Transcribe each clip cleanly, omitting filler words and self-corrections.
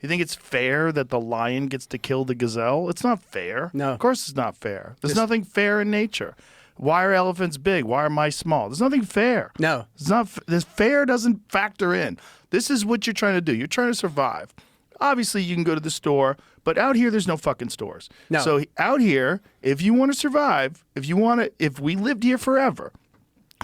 You think it's fair that the lion gets to kill the gazelle? It's not fair. No. Of course it's not fair. There's nothing fair in nature. Why are elephants big? Why are mice small? There's nothing fair. No. It's not. This fair doesn't factor in. This is what you're trying to do. You're trying to survive. Obviously, you can go to the store, but out here, there's no fucking stores. No. So out here, if you want to survive, if we lived here forever,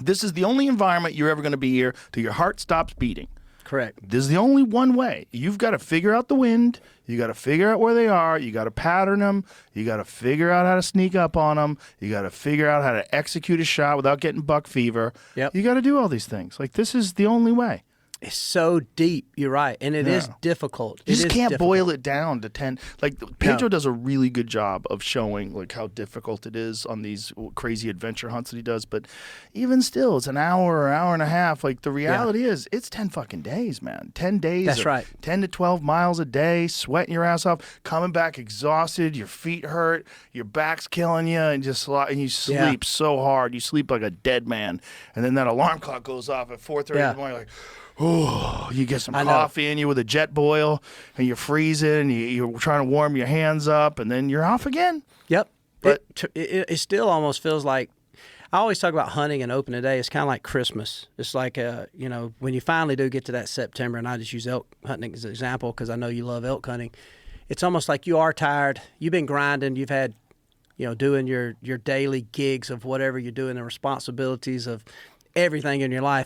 this is the only environment you're ever going to be here till your heart stops beating. Correct. This is the only one way. You've got to figure out the wind. You got to figure out where they are. You got to pattern them. You got to figure out how to sneak up on them. You got to figure out how to execute a shot without getting buck fever. Yep. You got to do all these things. Like, this is the only way. It's so deep. You're right. And it is difficult. You just can't boil it down to 10. Like, Pedro does a really good job of showing like how difficult it is on these crazy adventure hunts that he does. But even still, it's an hour or hour and a half. Like, the reality is it's 10 fucking days, man. 10 days. That's right. 10 to 12 miles a day, sweating your ass off, coming back exhausted, your feet hurt, your back's killing you, and you sleep so hard. You sleep like a dead man. And then that alarm clock goes off at 4:30 in the morning. You're like, oh, you get some coffee in you with a jet boil, and you're freezing, and you're trying to warm your hands up, and then you're off again. Yep. But it still almost feels like, I always talk about hunting and opening day. It's kind of like Christmas. It's like, when you finally do get to that September, and I just use elk hunting as an example because I know you love elk hunting. It's almost like you are tired. You've been grinding. You've had, doing your daily gigs of whatever you're doing, the responsibilities of everything in your life.